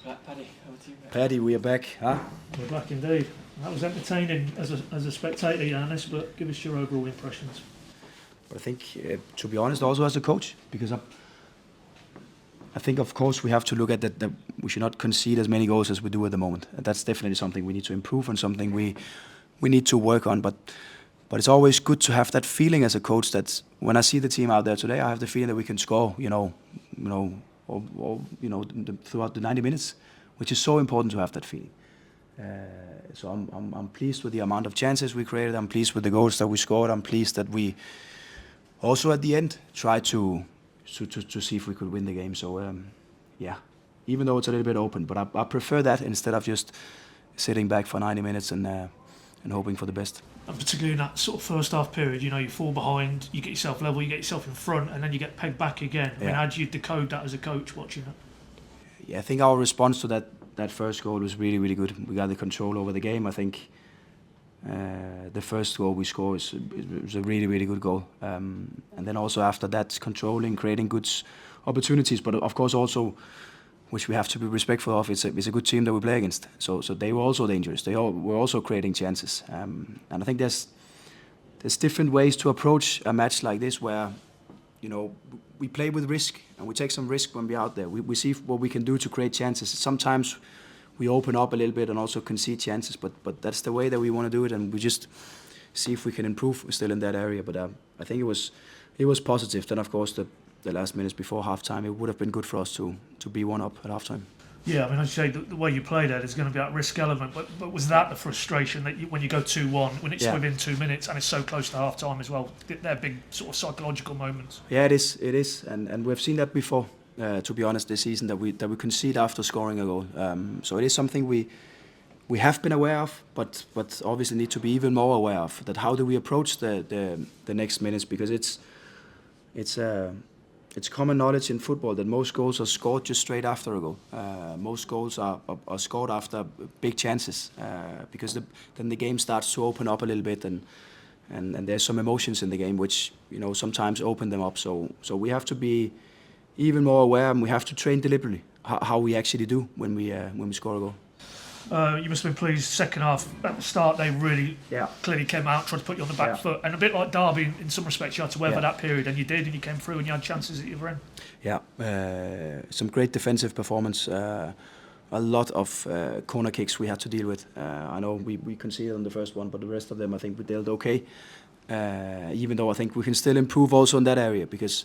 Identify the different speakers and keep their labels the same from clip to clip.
Speaker 1: Paddy, over to you, mate.
Speaker 2: Paddy, we are back, huh?
Speaker 3: We're back indeed. That was entertaining as a spectator, Johannes, but give us your overall impressions.
Speaker 2: But I think, to be honest, also as a coach, because I think, of course, we have to look at that we should not concede as many goals as we do at the moment. That's definitely something we need to improve and something we need to work on. But it's always good to have that feeling as a coach that when I see the team out there today, I have the feeling that we can score, throughout the 90 minutes, which is so important to have that feeling. So I'm pleased with the amount of chances we created. I'm pleased with the goals that we scored. I'm pleased that we also at the end tried to see if we could win the game. So even though it's a little bit open, but I prefer that instead of just sitting back for 90 minutes and hoping for the best.
Speaker 3: And particularly in that sort of first half period, you fall behind, you get yourself level, you get yourself in front, and then you get pegged back again. I mean, how do you decode that as a coach watching it?
Speaker 2: Yeah, I think our response to that first goal was really, really good. We got the control over the game. I think the first goal we scored was a really, really good goal. And then also after that, controlling, creating good opportunities, but of course also, which we have to be respectful of, it's a good team that we play against. So they were also dangerous. They were also creating chances. And I think there's different ways to approach a match like this where, we play with risk and we take some risk when we're out there. We see what we can do to create chances. Sometimes we open up a little bit and also concede chances, but that's the way that we want to do it, and we just see if we can improve still in that area. But I think it was positive. Then of course the last minutes before halftime, it would have been good for us to be one up at halftime.
Speaker 3: Yeah, I mean, as you say, the way you play that is going to be that risk element. But was that the frustration that when you go 2-1, when it's within 2 minutes and it's so close to half time as well? They're big sort of psychological moments.
Speaker 2: Yeah, it is, and we've seen that before. To be honest, this season that we concede after scoring a goal. So it is something we have been aware of, but obviously need to be even more aware of. That how do we approach the next minutes? Because it's common knowledge in football that most goals are scored just straight after a goal. Most goals are scored after big chances because then the game starts to open up a little bit and there's some emotions in the game which sometimes open them up. So we have to be even more aware, and we have to train deliberately how we actually do when we score a goal.
Speaker 3: You must have been pleased. Second half at the start, they really clearly came out, tried to put you on the back foot, and a bit like Derby in some respects, you had to weather that period, and you did, and you came through, and you had chances at the other end.
Speaker 2: Yeah, some great defensive performance. A lot of corner kicks we had to deal with. I know we conceded on the first one, but the rest of them I think we dealt okay. Even though I think we can still improve also in that area, because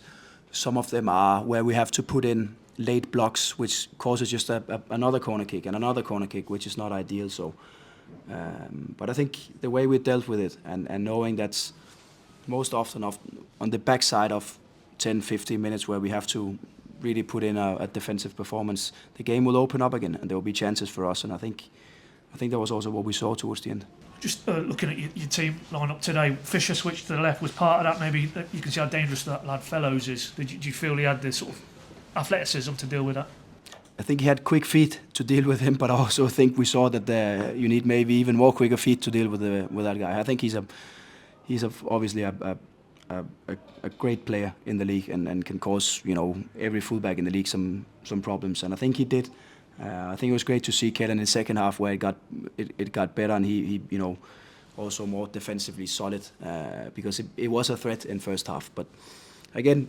Speaker 2: some of them are where we have to put in late blocks, which causes just another corner kick and another corner kick, which is not ideal. So, but I think the way we dealt with it and knowing that's most often on the backside of 10-15 minutes where we have to really put in a defensive performance, the game will open up again and there will be chances for us. And I think that was also what we saw towards the end.
Speaker 3: Just looking at your team line-up today, Fisher switched to the left. Was part of that maybe you can see how dangerous that lad Fellows is? Do you feel he had the sort of athleticism to deal with that?
Speaker 2: I think he had quick feet to deal with him, but I also think we saw that you need maybe even more quicker feet to deal with that guy. I think he's obviously a great player in the league and can cause every fullback in the league some problems, and I think he did. I think it was great to see Kellen in the second half where it got better, and he also more defensively solid because it was a threat in first half. But again,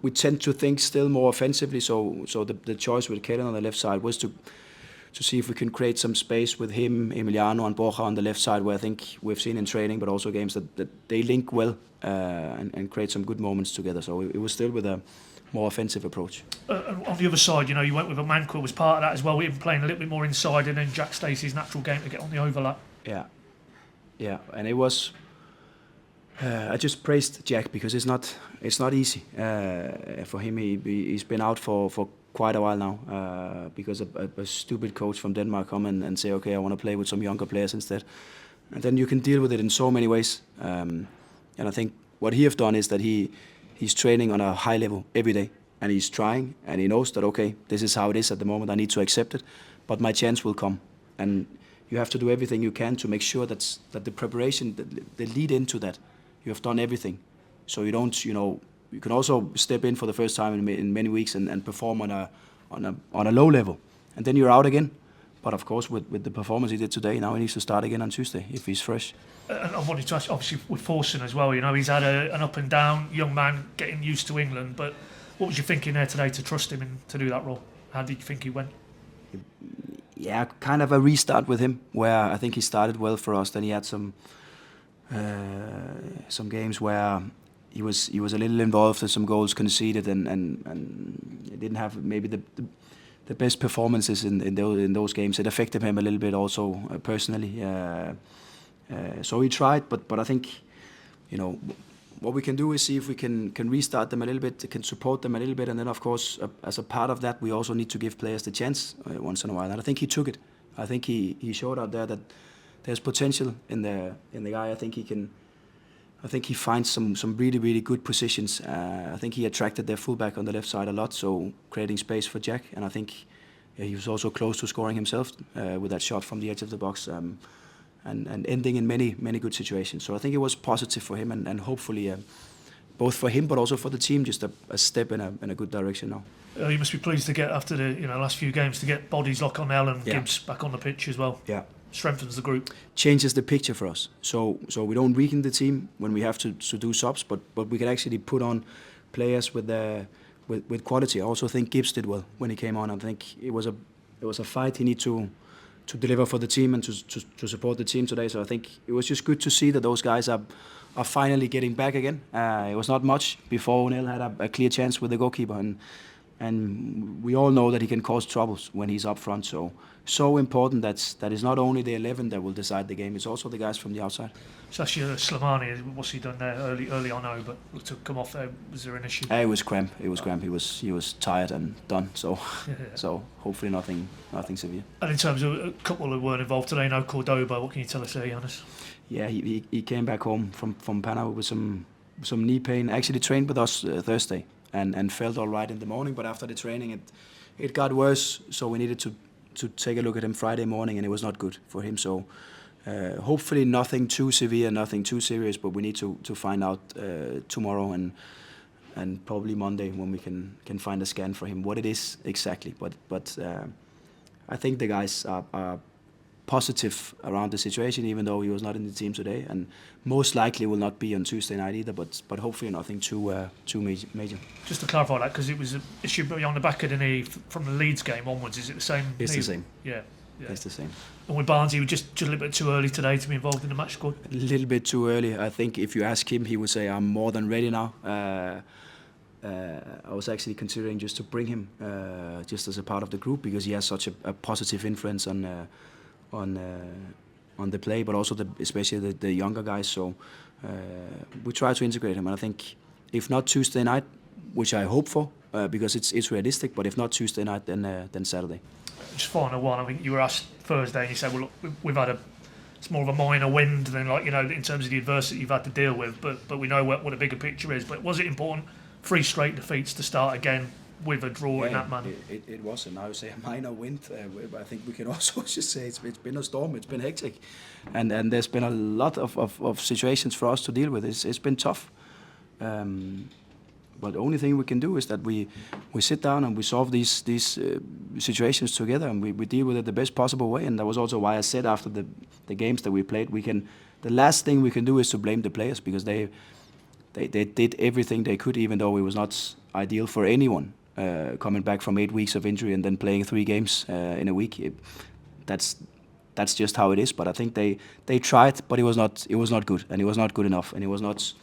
Speaker 2: we tend to think still more offensively. So the choice with Kellen on the left side was to see if we can create some space with him, Emiliano and Borja on the left side, where I think we've seen in training, but also games that they link well and create some good moments together. So it was still with a more offensive approach.
Speaker 3: On the other side, you went with a Manqua was part of that as well. We were playing a little bit more inside, and then Jack Stacey's natural game to get on the overlap.
Speaker 2: Yeah, and it was. I just praised Jack because it's not easy for him. He's been out for quite a while now because a stupid coach from Denmark come and say, okay, I want to play with some younger players instead, and then you can deal with it in so many ways. And I think what he have done is that he's training on a high level every day, and he's trying, and he knows that okay, this is how it is at the moment. I need to accept it, but my chance will come, and you have to do everything you can to make sure that the preparation, the lead into that, you have done everything, so you don't, you can also step in for the first time in many weeks and perform on a low level, and then you're out again. But of course, with the performance he did today, now he needs to start again on Tuesday if he's fresh.
Speaker 3: And I wanted to ask, obviously, with Forson as well, he's had an up and down, young man getting used to England, but what was you thinking there today to trust him to do that role? How did you think he went?
Speaker 2: Yeah, kind of a restart with him, where I think he started well for us. Then he had some games where he was a little involved and some goals conceded, and he didn't have maybe the best performances in those games. It affected him a little bit also personally. So he tried, but I think what we can do is see if we can restart them a little bit, can support them a little bit, and then of course as a part of that we also need to give players the chance once in a while. And I think he took it. I think he showed out there that there's potential in the guy. I think he finds some really good positions. I think he attracted their fullback on the left side a lot, so creating space for Jack. And I think he was also close to scoring himself with that shot from the edge of the box. And ending in many good situations. So I think it was positive for him, and hopefully both for him but also for the team, just a step in a good direction now.
Speaker 3: You must be pleased to get, after the last few games, to get bodies like O'Neill and Gibbs back on the pitch as well.
Speaker 2: Yeah,
Speaker 3: strengthens the group.
Speaker 2: Changes the picture for us. So we don't weaken the team when we have to do subs, but we can actually put on players with quality. I also think Gibbs did well when he came on. I think it was a fight he needed to deliver for the team and to support the team today. So I think it was just good to see that those guys are finally getting back again. It was not much before O'Neill had a clear chance with the goalkeeper, and we all know that he can cause troubles when he's up front. So important that it's not only the 11 that will decide the game, it's also the guys from the outside.
Speaker 3: So that's your Slimani. What's he done there early on? No, but to come off there, was there an issue?
Speaker 2: It was cramp. He was tired and done. So so hopefully nothing severe.
Speaker 3: And in terms of a couple who weren't involved today, no Cordoba. What can you tell us there, Johannes?
Speaker 2: Yeah, he came back home from Panama with some knee pain. Actually trained with us Thursday and felt all right in the morning, but after the training it got worse. So we needed to take a look at him Friday morning, and it was not good for him. So. Hopefully nothing too severe, nothing too serious, but we need to find out tomorrow and probably Monday when we can find a scan for him what it is exactly. But I think the guys are positive around the situation, even though he was not in the team today, and most likely will not be on Tuesday night either. But hopefully nothing too major.
Speaker 3: Just to clarify that, because it was an issue on the back of the knee from the Leeds game onwards. Is it the same?
Speaker 2: It's
Speaker 3: knee?
Speaker 2: the same.
Speaker 3: Yeah.
Speaker 2: It's the same.
Speaker 3: And with Barnes, he was just a little bit too early today to be involved in the match squad?
Speaker 2: A little bit too early. I think if you ask him, he would say, I'm more than ready now. I was actually considering just to bring him just as a part of the group, because he has such a positive influence on the play, but also especially the younger guys. So we try to integrate him. And I think if not Tuesday night, which I hope for, because it's realistic, but if not Tuesday night, then Saturday.
Speaker 3: Just final one. I mean, you were asked Thursday, and you said, "Well, look, we've had it's more of a minor wind than in terms of the adversity you've had to deal with, but we know what a bigger picture is." But was it important 3 straight defeats to start again with a draw in that manner?
Speaker 2: It was, and I would say a minor wind. I think we can also just say it's been a storm. It's been hectic, and there's been a lot of situations for us to deal with. It's been tough. But the only thing we can do is that we sit down and we solve these situations together, and we deal with it the best possible way. And that was also why I said after the games that we played, the last thing we can do is to blame the players, because they did everything they could, even though it was not ideal for anyone coming back from 8 weeks of injury and then playing 3 games in a week. That's just how it is. But I think they tried, but it was not good, and it was not good enough, and it was not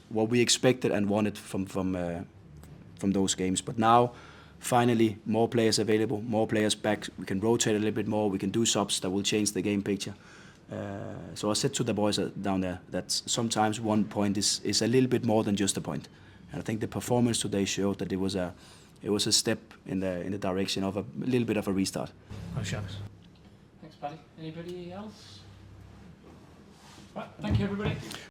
Speaker 2: what we expected and wanted from those games. But now, finally, more players available, more players back. We can rotate a little bit more. We can do subs that will change the game picture. So I said to the boys down there that sometimes 1 point is a little bit more than just a point. And I think the performance today showed that it was a step in the direction of a little bit of a restart.
Speaker 3: Thanks, Johannes.
Speaker 1: Thanks, Paddy. Anybody else? Right, thank you, everybody.